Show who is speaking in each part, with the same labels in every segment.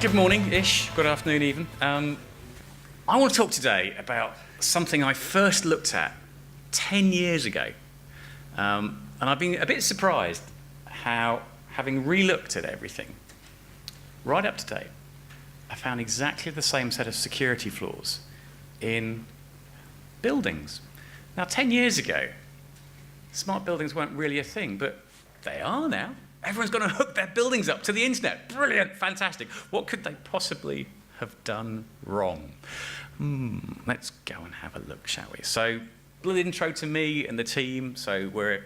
Speaker 1: Good morning-ish, good afternoon even. I want to talk today about something I first looked at 10 years ago. And I've been a bit surprised how, having re-looked at everything, right up to date, I found exactly the same set of security flaws in buildings. Now, 10 years ago, smart buildings weren't really a thing, but they are now. Everyone's going to hook their buildings up to the internet. Brilliant, fantastic. What could they possibly have done wrong? Let's go and have a look, shall we? So, a little intro to me and the team. So, we're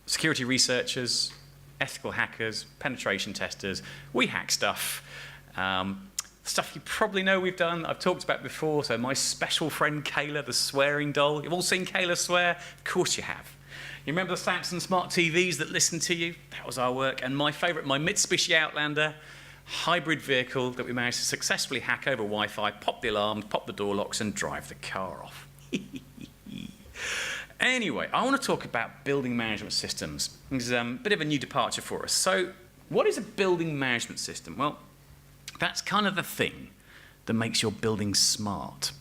Speaker 1: security researchers, ethical hackers, penetration testers. We hack stuff. Stuff you probably know we've done, I've talked about before. So, my special friend Kayla, the swearing doll. You've all seen Kayla swear? Of course you have. You remember the Samsung smart TVs that listen to you? That was our work. And my favourite, my Mitsubishi Outlander, hybrid vehicle that we managed to successfully hack over Wi-Fi, pop the alarms, pop the door locks, and drive the car off. Anyway, I want to talk about building management systems. It's a bit of a new departure for us. So, what is a building management system? Well, that's kind of the thing that makes your building smart.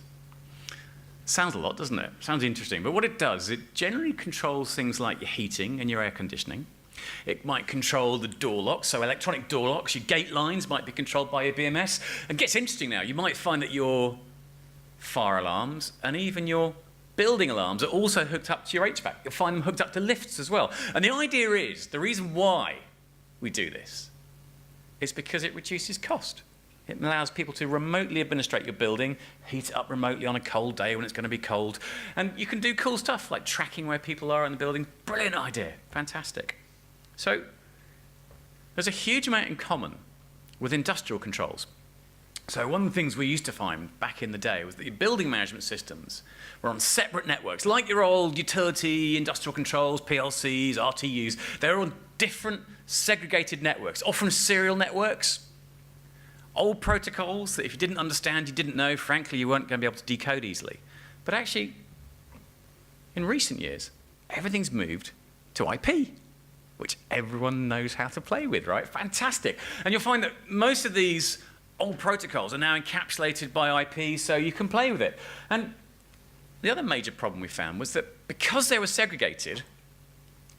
Speaker 1: Sounds a lot, doesn't it? Sounds interesting. But what it does, it generally controls things like your heating and your air conditioning. It might control the door locks, so electronic door locks. Your gate lines might be controlled by your BMS. And it gets interesting now. You might find that your fire alarms and even your building alarms are also hooked up to your HVAC. You'll find them hooked up to lifts as well. And the idea is, the reason why we do this is because it reduces cost. It allows people to remotely administrate your building, heat it up remotely on a cold day when it's going to be cold. And you can do cool stuff like tracking where people are in the building. Brilliant idea. Fantastic. So there's a huge amount in common with industrial controls. So one of the things we used to find back in the day was that your building management systems were on separate networks, like your old utility, industrial controls, PLCs, RTUs. They're on different segregated networks, often serial networks. Old protocols that if you didn't understand, you didn't know, frankly, you weren't going to be able to decode easily. But actually, in recent years, everything's moved to IP, which everyone knows how to play with, right? Fantastic. And you'll find that most of these old protocols are now encapsulated by IP, so you can play with it. And the other major problem we found was that because they were segregated,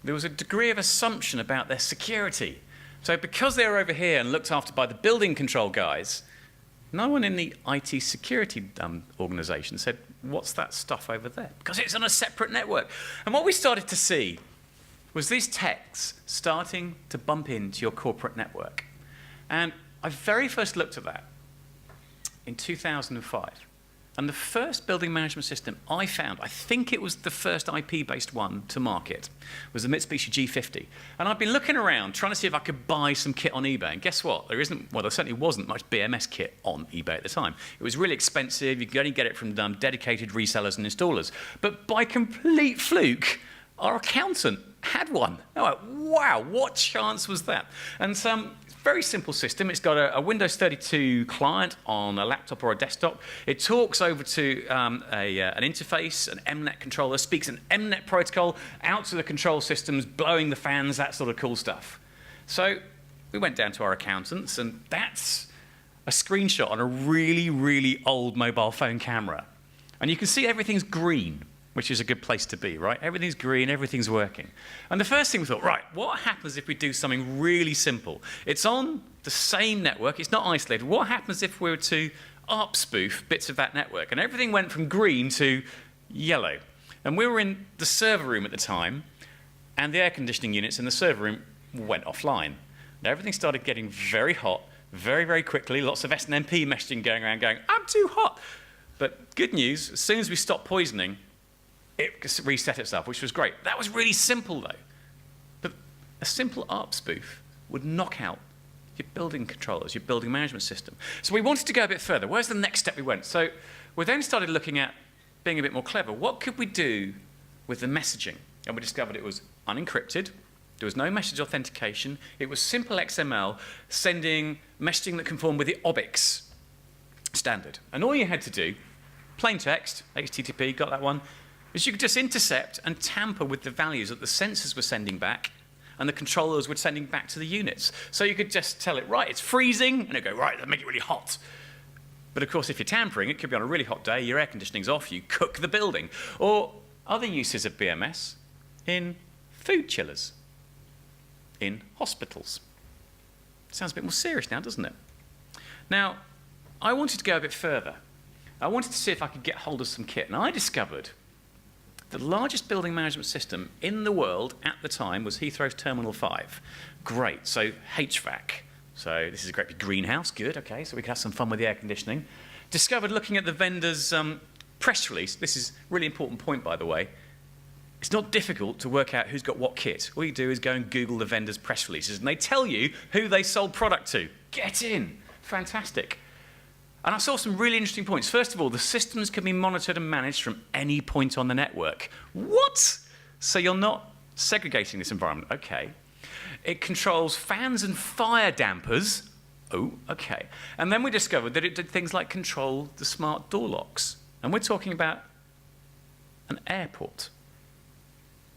Speaker 1: there was a degree of assumption about their security. So because they were over here and looked after by the building control guys, no one in the IT security organization said, what's that stuff over there? Because it's on a separate network. And what we started to see was these techs starting to bump into your corporate network. And I very first looked at that in 2005. And the first building management system I found, I think it was the first IP-based one to market, was the Mitsubishi G50. And I've been looking around trying to see if I could buy some kit on eBay. And guess what? There certainly wasn't much BMS kit on eBay at the time. It was really expensive. You could only get it from dedicated resellers and installers. But by complete fluke, our accountant had one. I went, wow, what chance was that? And very simple system. It's got a Windows 32 client on a laptop or a desktop. It talks over to an interface, an MNet controller, speaks an MNet protocol out to the control systems, blowing the fans, that sort of cool stuff. So we went down to our accountants, and that's a screenshot on a really, really old mobile phone camera. And you can see everything's green, which is a good place to be, right? Everything's green, everything's working. And the first thing we thought, right, what happens if we do something really simple? It's on the same network, it's not isolated. What happens if we were to ARP spoof bits of that network? And everything went from green to yellow. And we were in the server room at the time, and the air conditioning units in the server room went offline. And everything started getting very hot, very, very quickly, lots of SNMP messaging going around going, I'm too hot. But good news, as soon as we stopped poisoning, it reset itself, which was great. That was really simple, though. But a simple ARP spoof would knock out your building controllers, your building management system. So we wanted to go a bit further. Where's the next step we went? So we then started looking at being a bit more clever. What could we do with the messaging? And we discovered it was unencrypted. There was no message authentication. It was simple XML sending messaging that conformed with the OBIX standard. And all you had to do, plain text, HTTP, got that one, is you could just intercept and tamper with the values that the sensors were sending back and the controllers were sending back to the units. So you could just tell it, right, it's freezing, and it'd go, right, make it really hot. But of course, if you're tampering, it could be on a really hot day, your air conditioning's off, you cook the building. Or other uses of BMS in food chillers, in hospitals. Sounds a bit more serious now, doesn't it? Now, I wanted to go a bit further. I wanted to see if I could get hold of some kit, and I discovered the largest building management system in the world at the time was Heathrow's Terminal 5. Great, so HVAC. So this is a great big greenhouse, good, okay, so we can have some fun with the air conditioning. Discovered looking at the vendor's press release, this is a really important point, by the way, it's not difficult to work out who's got what kit. All you do is go and Google the vendor's press releases, and they tell you who they sold product to. Get in, fantastic. And I saw some really interesting points. First of all, the systems can be monitored and managed from any point on the network. What? So you're not segregating this environment. Okay. It controls fans and fire dampers. Oh, okay. And then we discovered that it did things like control the smart door locks. And we're talking about an airport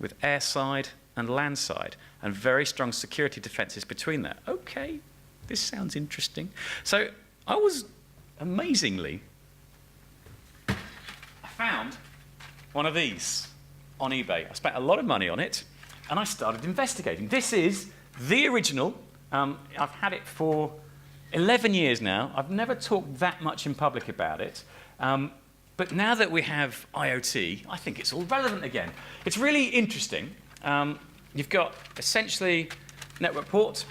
Speaker 1: with airside and landside and very strong security defenses between that. Okay, this sounds interesting. So I was amazingly, I found one of these on eBay. I spent a lot of money on it, and I started investigating. This is the original. I've had it for 11 years now. I've never talked that much in public about it. But now that we have IoT, I think it's all relevant again. It's really interesting. You've got essentially network port,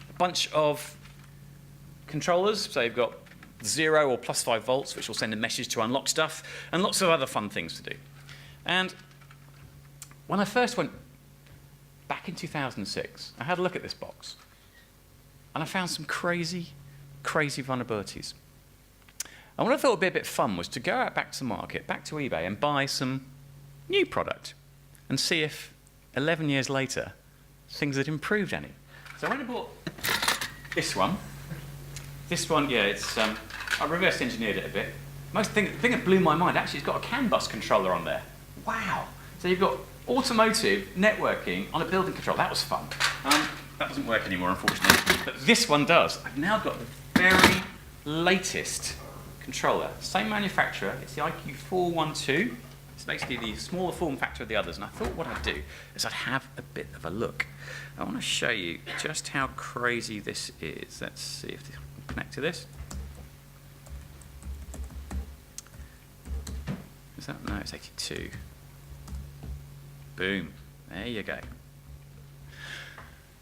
Speaker 1: a bunch of controllers. So you've got 0 or +5 volts, which will send a message to unlock stuff, and lots of other fun things to do. And when I first went back in 2006, I had a look at this box, and I found some crazy, crazy vulnerabilities. And what I thought would be a bit fun was to go out back to the market, back to eBay, and buy some new product, and see if 11 years later, things had improved any. So I went and bought this one. This one, yeah, it's I reverse engineered it a bit. The thing that blew my mind, actually, it's got a CAN bus controller on there. Wow. So you've got automotive networking on a building control. That was fun. That doesn't work anymore, unfortunately. But this one does. I've now got the very latest controller. Same manufacturer. It's the IQ412. It's basically the smaller form factor of the others. And I thought what I'd do is I'd have a bit of a look. I want to show you just how crazy this is. Let's see if this will connect to this. Is that? No, it's 82. Boom. There you go.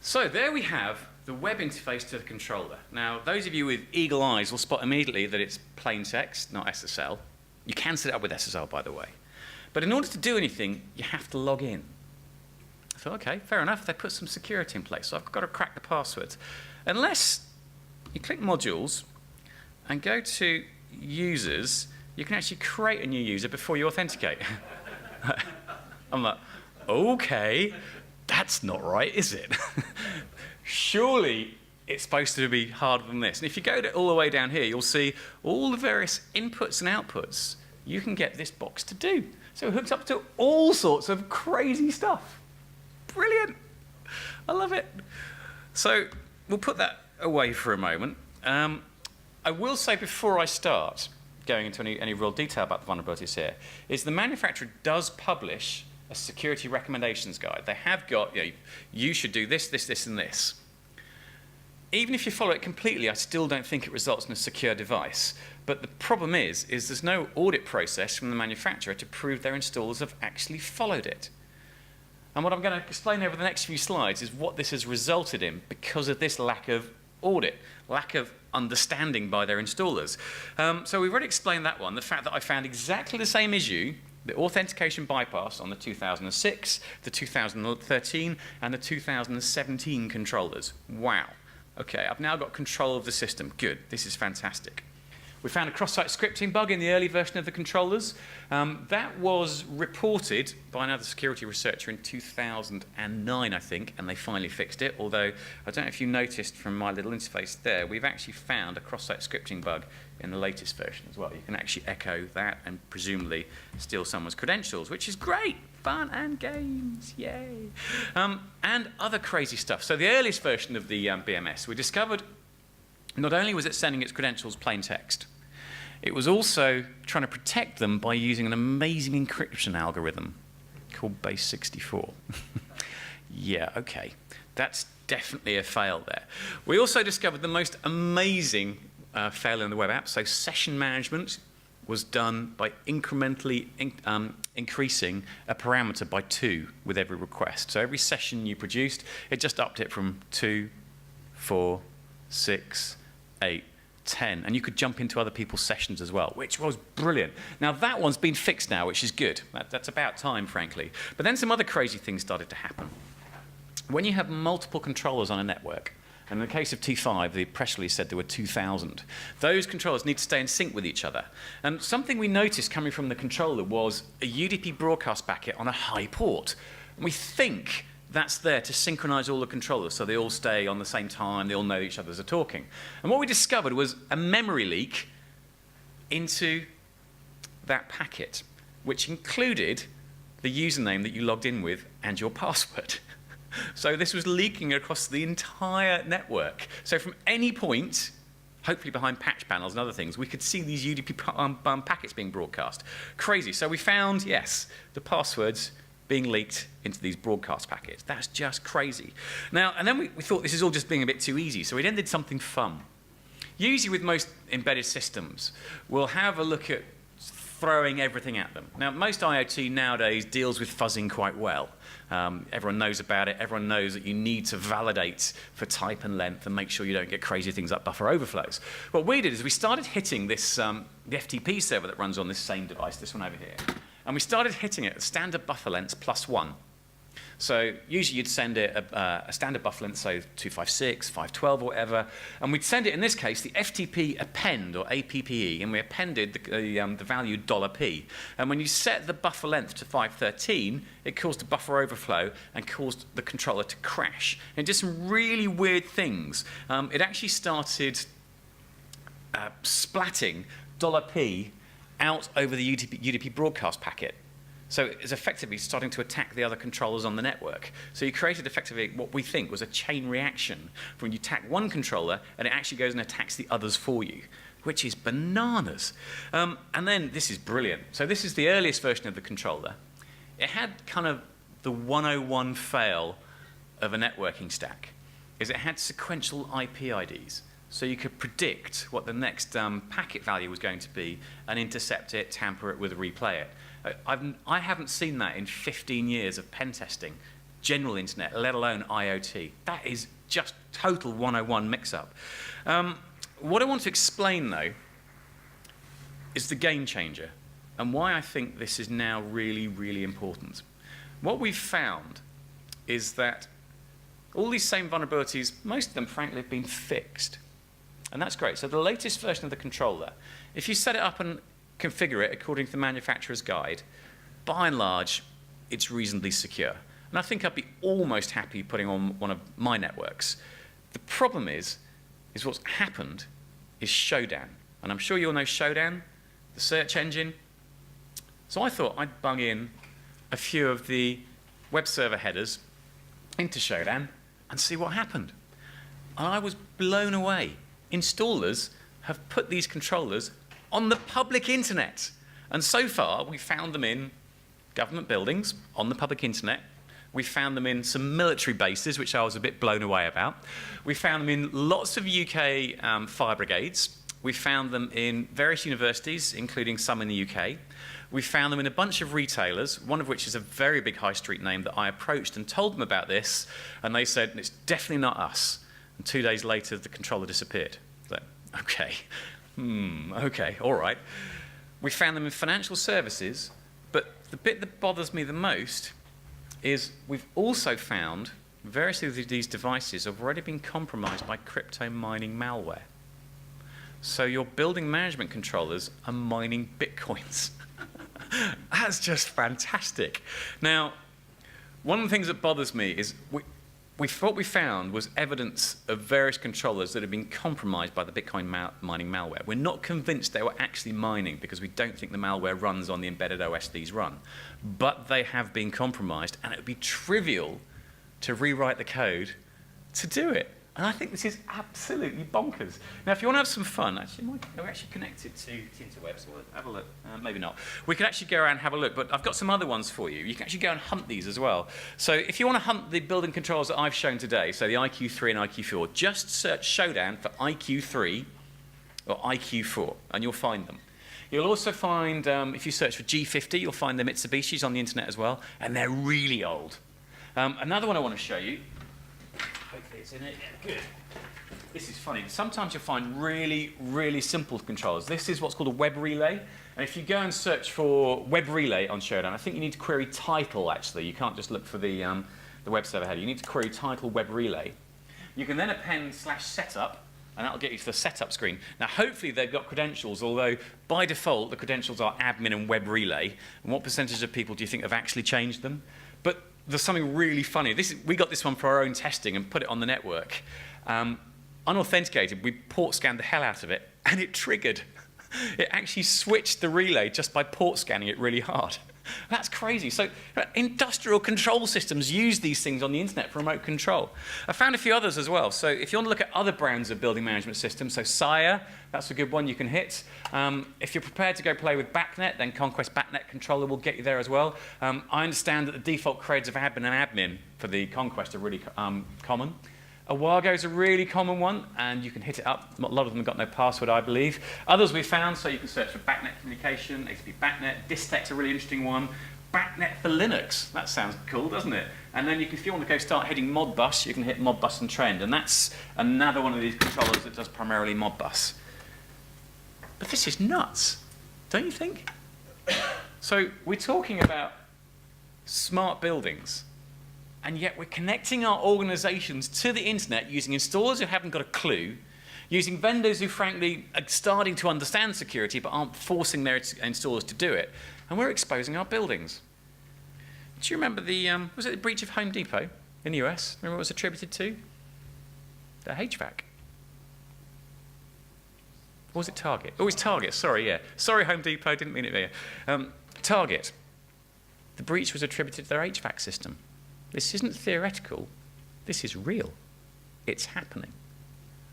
Speaker 1: So there we have the web interface to the controller. Now, those of you with eagle eyes will spot immediately that it's plain text, not SSL. You can set it up with SSL, by the way. But in order to do anything, you have to log in. I thought, okay, fair enough. They put some security in place, so I've got to crack the password. Unless you click modules and go to users, you can actually create a new user before you authenticate. I'm like, okay, that's not right, is it? Surely it's supposed to be harder than this. And if you go all the way down here, you'll see all the various inputs and outputs you can get this box to do. So it hooks up to all sorts of crazy stuff. Brilliant. I love it. So we'll put that away for a moment. I will say before I start going into any real detail about the vulnerabilities here, is the manufacturer does publish a security recommendations guide. They have got, you should do this, this, this, and this. Even if you follow it completely, I still don't think it results in a secure device. But the problem is there's no audit process from the manufacturer to prove their installers have actually followed it. And what I'm going to explain over the next few slides is what this has resulted in because of this lack of audit, lack of understanding by their installers. So we've already explained that one, the fact that I found exactly the same issue, the authentication bypass on the 2006, the 2013, and the 2017 controllers. Wow. Okay, I've now got control of the system. Good, this is fantastic. We found a cross-site scripting bug in the early version of the controllers. That was reported by another security researcher in 2009, I think, and they finally fixed it. Although, I don't know if you noticed from my little interface there, we've actually found a cross-site scripting bug in the latest version as well. You can actually echo that and presumably steal someone's credentials, which is great. fun and games, yay. And other crazy stuff. So the earliest version of the BMS, we discovered not only was it sending its credentials plain text, it was also trying to protect them by using an amazing encryption algorithm called base 64. Yeah, okay. That's definitely a fail there. We also discovered the most amazing fail in the web app. So session management was done by incrementally increasing a parameter by 2 with every request. So every session you produced, it just upped it from 2, 4, 6, 8, 10. And you could jump into other people's sessions as well, which was brilliant. Now, that one's been fixed now, which is good. That's about time, frankly. But then some other crazy things started to happen. When you have multiple controllers on a network, and in the case of T5, the press release said there were 2,000, those controllers need to stay in sync with each other. And something we noticed coming from the controller was a UDP broadcast packet on a high port. And we think that's there to synchronize all the controllers so they all stay on the same time, they all know each other are talking. And what we discovered was a memory leak into that packet, which included the username that you logged in with and your password. So this was leaking across the entire network. So from any point, hopefully behind patch panels and other things, we could see these UDP packets being broadcast. Crazy. So we found, yes, the passwords being leaked into these broadcast packets. That's just crazy. Now, and then we thought this is all just being a bit too easy, so we then did something fun. Usually with most embedded systems, we'll have a look at throwing everything at them. Now, most IoT nowadays deals with fuzzing quite well. Everyone knows about it. Everyone knows that you need to validate for type and length and make sure you don't get crazy things like buffer overflows. What we did is we started hitting this, the FTP server that runs on this same device, this one over here. And we started hitting it at standard buffer lengths +1. So usually you'd send it a standard buffer length, so 256, 512 or whatever, and we'd send it, in this case, the FTP append, or APPE, and we appended the value $P. And when you set the buffer length to 513, it caused a buffer overflow and caused the controller to crash. And it did some really weird things. It actually started splatting $P out over the UDP broadcast packet. So it's effectively starting to attack the other controllers on the network. So you created effectively what we think was a chain reaction when you attack one controller and it actually goes and attacks the others for you, which is bananas. And then this is brilliant. So this is the earliest version of the controller. It had kind of the 101 fail of a networking stack, is it had sequential IP IDs. So you could predict what the next packet value was going to be and intercept it, tamper it with, replay it. I haven't seen that in 15 years of pen testing, general internet, let alone IoT. That is just total 101 mix-up. What I want to explain, though, is the game changer and why I think this is now really, really important. What we've found is that all these same vulnerabilities, most of them, frankly, have been fixed. And that's great. So the latest version of the controller, if you set it up and configure it according to the manufacturer's guide, by and large, it's reasonably secure. And I think I'd be almost happy putting on one of my networks. The problem is what's happened is Showdown. And I'm sure you all know Showdown, the search engine. So I thought I'd bung in a few of the web server headers into Showdown and see what happened. And I was blown away. Installers have put these controllers on the public internet. And so far, we found them in government buildings, on the public internet. We found them in some military bases, which I was a bit blown away about. We found them in lots of UK fire brigades. We found them in various universities, including some in the UK. We found them in a bunch of retailers, one of which is a very big high street name that I approached and told them about this, and they said, it's definitely not us. And 2 days later, the controller disappeared. So, okay. Okay, all right. We found them in financial services, but the bit that bothers me the most is we've also found various of these devices have already been compromised by crypto mining malware. So your building management controllers are mining bitcoins. That's just fantastic. Now, one of the things that bothers me is what we found was evidence of various controllers that had been compromised by the Bitcoin mining malware. We're not convinced they were actually mining because we don't think the malware runs on the embedded OS these run. But they have been compromised, and it would be trivial to rewrite the code to do it. And I think this is absolutely bonkers. Now, if you want to have some fun, actually, we're actually connected to interwebs. So we'll have a look. Maybe not. We could actually go around and have a look, but I've got some other ones for you. You can actually go and hunt these as well. So if you want to hunt the building controls that I've shown today, so the IQ3 and IQ4, just search Showdown for IQ3 or IQ4, and you'll find them. You'll also find, if you search for G50, you'll find the Mitsubishis on the internet as well, and they're really old. Another one I want to show you. Hopefully it's in it. Yeah, good. This is funny. Sometimes you'll find really, really simple controls. This is what's called a web relay. And if you go and search for web relay on Showdown, I think you need to query title, actually. You can't just look for the web server header. You need to query title web relay. You can then append /setup, and that'll get you to the setup screen. Now, hopefully they've got credentials, although by default the credentials are admin and web relay. And what percentage of people do you think have actually changed them? But there's something really funny. We got this one for our own testing and put it on the network. Unauthenticated, we port scanned the hell out of it, and it triggered. It actually switched the relay just by port scanning it really hard. That's crazy. So industrial control systems use these things on the internet for remote control. I found a few others as well. So if you want to look at other brands of building management systems, so Sire, that's a good one you can hit. If you're prepared to go play with BACnet, then Conquest BACnet controller will get you there as well. I understand that the default creds of admin and admin for the Conquest are really common. Awago is a really common one, and you can hit it up. A lot of them have got no password, I believe. Others we found, so you can search for BACnet communication, ACP BACnet, Distec's a really interesting one. BACnet for Linux, that sounds cool, doesn't it? And then if you want to go start hitting Modbus, you can hit Modbus and Trend, and that's another one of these controllers that does primarily Modbus. But this is nuts, don't you think? So we're talking about smart buildings, and yet we're connecting our organizations to the internet using installers who haven't got a clue, using vendors who frankly are starting to understand security but aren't forcing their installers to do it, and we're exposing our buildings. Do you remember was it the breach of Home Depot in the US? Remember what it was attributed to? The HVAC. Or was it Target? Oh, it was Target, sorry, yeah. Sorry, Home Depot, didn't mean it there. Target. The breach was attributed to their HVAC system. This isn't theoretical, this is real. It's happening.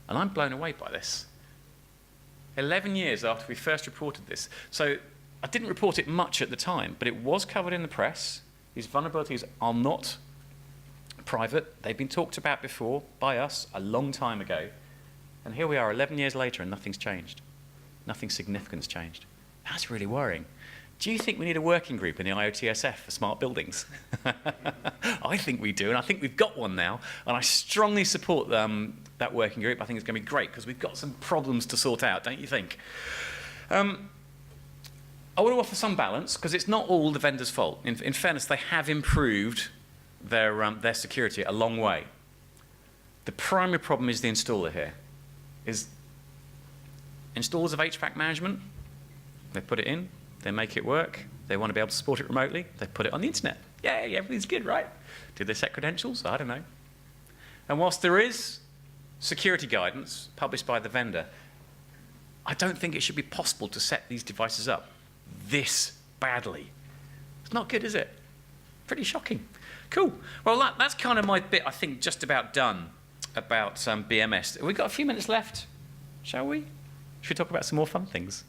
Speaker 1: And I'm blown away by this. 11 years after we first reported this. So I didn't report it much at the time, but it was covered in the press. These vulnerabilities are not private. They've been talked about before by us a long time ago. And here we are 11 years later and nothing's changed. Nothing significant's changed. That's really worrying. Do you think we need a working group in the IOTSF for smart buildings? I think we do, and I think we've got one now, and I strongly support that working group. I think it's going to be great, because we've got some problems to sort out, don't you think? I want to offer some balance, because it's not all the vendor's fault. In fairness, they have improved their security a long way. The primary problem is the installer here. Is installers of HVAC management, they put it in, they make it work, they want to be able to support it remotely, they put it on the internet. Yay, everything's good, right? Do they set credentials? I don't know. And whilst there is security guidance published by the vendor, I don't think it should be possible to set these devices up this badly. It's not good, is it? Pretty shocking. Cool. Well, that's kind of my bit, I think, just about done about BMS. We've got a few minutes left, shall we? Should we talk about some more fun things?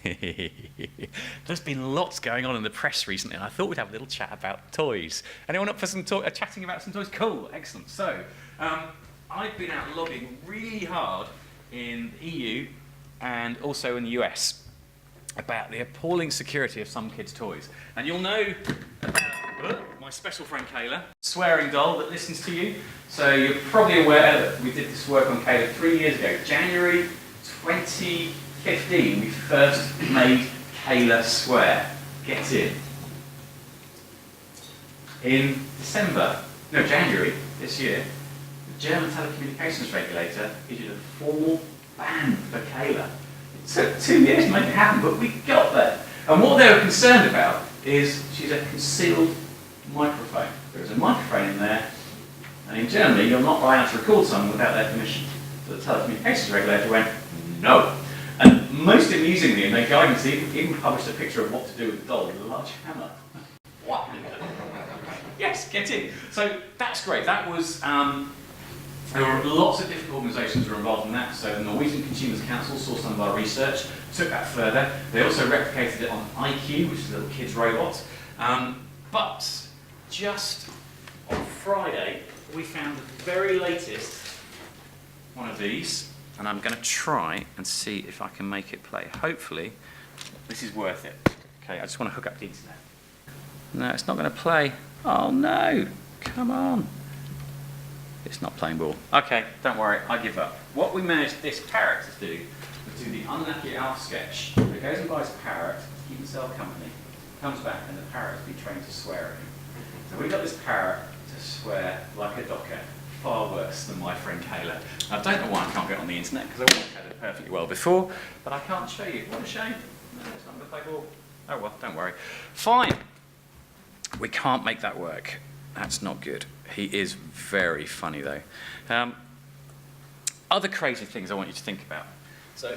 Speaker 1: There's been lots going on in the press recently, and I thought we'd have a little chat about toys. Anyone up for some chatting about some toys? Cool, excellent. So, I've been out lobbying really hard in the EU and also in the US about the appalling security of some kids' toys. And you'll know about my special friend Kayla, swearing doll that listens to you. So you're probably aware that we did this work on Kayla 3 years ago, January 2015, we first made Kayla swear. Get in. In January this year, the German telecommunications regulator issued a formal ban for Kayla. It took 2 years to make it happen, but we got there. And what they were concerned about is she's a concealed microphone. There's a microphone in there, And in Germany, you're not allowed to record someone without their permission. So the telecommunications regulator went, no. And most amusingly, in their guidance, they even published a picture of what to do with the doll with a large hammer. What? Yes, get in. So that's great. That was, there were lots of different organisations who were involved in that. So the Norwegian Consumers Council saw some of our research, took that further. They also replicated it on IQ, which is a little kid's robot. But just on Friday, we found the very latest one of these, and I'm going to try and see if I can make it play. Hopefully, this is worth it. Okay, I just want to hook up the internet. No, it's not going to play. Oh no, come on. It's not playing ball. Okay, don't worry, I give up. What we managed this parrot to do was do the unlucky Alf sketch. It goes and buys a parrot, keep himself company, comes back and the parrot has been trained to swear at him. So we got this parrot to swear like a docker, far worse than my friend Kayla. I don't know why I can't get on the internet because I worked at it perfectly well before, but I can't show you. What a shame. No, it's not going to play ball. Oh well, don't worry. Fine. We can't make that work. That's not good. He is very funny though. Other crazy things I want you to think about. So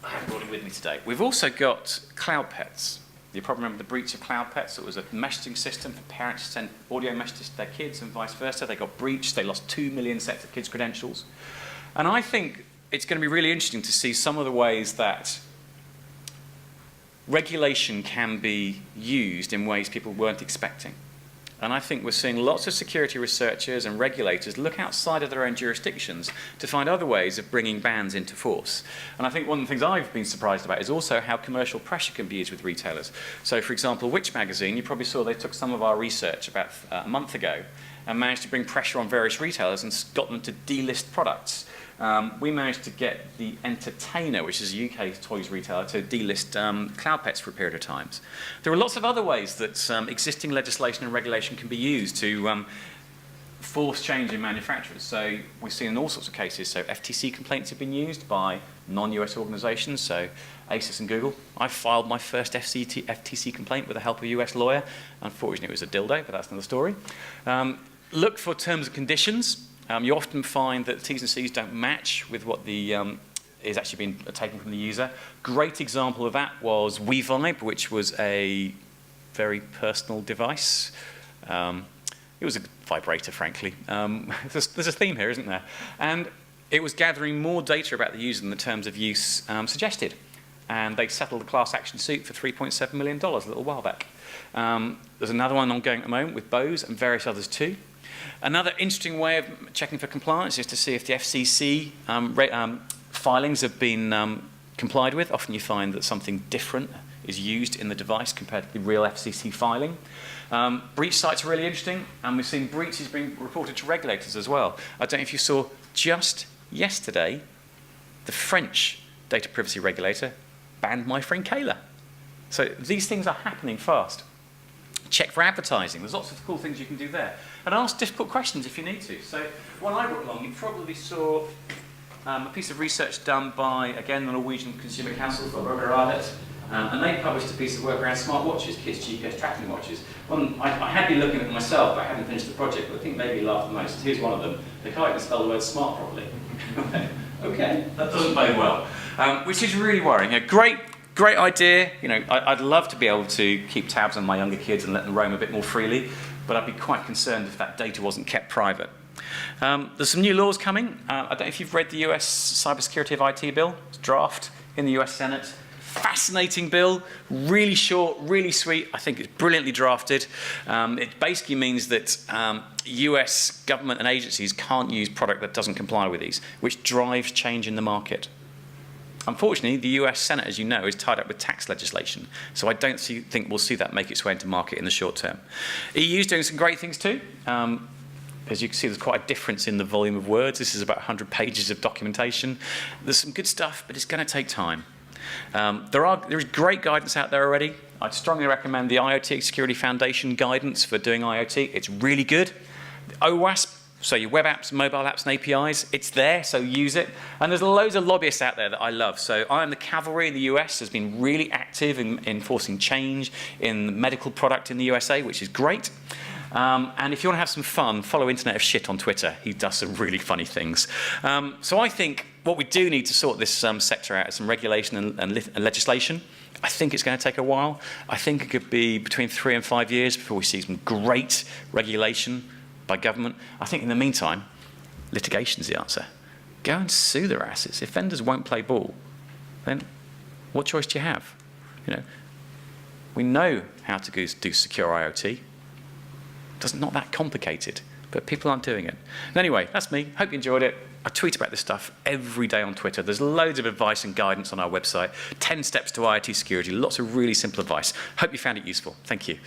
Speaker 1: I have brought it with me today. We've also got cloud pets. You probably remember the breach of cloud pets. It was a messaging system for parents to send audio messages to their kids and vice versa. They got breached. They lost 2 million sets of kids' credentials. And I think it's going to be really interesting to see some of the ways that regulation can be used in ways people weren't expecting. And I think we're seeing lots of security researchers and regulators look outside of their own jurisdictions to find other ways of bringing bans into force. And I think one of the things I've been surprised about is also how commercial pressure can be used with retailers. So for example, Which magazine, you probably saw they took some of our research about a month ago and managed to bring pressure on various retailers and got them to delist products. We managed to get the Entertainer, which is a UK toys retailer, to delist cloud pets for a period of time. There are lots of other ways that existing legislation and regulation can be used to force change in manufacturers. So we've seen in all sorts of cases. So FTC complaints have been used by non-US organisations, so Asus and Google. I filed my first FTC complaint with the help of a US lawyer. Unfortunately, it was a dildo, but that's another story. Look for terms and conditions. You often find that T's and C's don't match with what the is actually being taken from the user. Great example of that was WeVibe, which was a very personal device. It was a vibrator, frankly. There's a theme here, isn't there? And it was gathering more data about the user than the terms of use suggested. And they settled a class action suit for $3.7 million a little while back. There's another one ongoing at the moment with Bose and various others too. Another interesting way of checking for compliance is to see if the FCC filings have been complied with. Often you find that something different is used in the device compared to the real FCC filing. Breach sites are really interesting, and we've seen breaches being reported to regulators as well. I don't know if you saw just yesterday, the French data privacy regulator banned my friend Kayla. So these things are happening fast. Check for advertising. There's lots of cool things you can do there. And ask difficult questions if you need to. So when I brought along, you probably saw a piece of research done by, again, the Norwegian Consumer Council, and they published a piece of work around smartwatches, kids' GPS tracking watches. I had been looking at them myself, but I hadn't finished the project, but I think maybe laughed the most. Here's one of them. They can't even spell the word smart properly. Okay, that doesn't bode well. Which is really worrying. A great idea. You know, I'd love to be able to keep tabs on my younger kids and let them roam a bit more freely, but I'd be quite concerned if that data wasn't kept private. There's some new laws coming. I don't know if you've read the US Cybersecurity of IT bill. It's draft in the US Senate. Fascinating bill, really short, really sweet. I think it's brilliantly drafted. It basically means that US government and agencies can't use product that doesn't comply with these, which drives change in the market. Unfortunately, the US Senate, as you know, is tied up with tax legislation, so I don't think we'll see that make its way into market in the short term. EU's doing some great things too. As you can see, there's quite a difference in the volume of words. This is about 100 pages of documentation. There's some good stuff, but it's going to take time. There is great guidance out there already. I'd strongly recommend the IoT Security Foundation guidance for doing IoT. It's really good. The OWASP, so your web apps, mobile apps and APIs, it's there, so use it. And there's loads of lobbyists out there that I love. So I Am the Cavalry in the US has been really active in enforcing change in the medical product in the USA, which is great. And if you want to have some fun, follow Internet of Shit on Twitter. He does some really funny things. So I think what we do need to sort this sector out is some regulation and legislation. I think it's going to take a while. I think it could be between 3 and 5 years before we see some great regulation by government. I think in the meantime, litigation is the answer. Go and sue their asses. If vendors won't play ball, then what choice do you have? We know how to do secure IoT. It's not that complicated, but people aren't doing it. And anyway, that's me. Hope you enjoyed it. I tweet about this stuff every day on Twitter. There's loads of advice and guidance on our website. 10 steps to IoT security. Lots of really simple advice. Hope you found it useful. Thank you.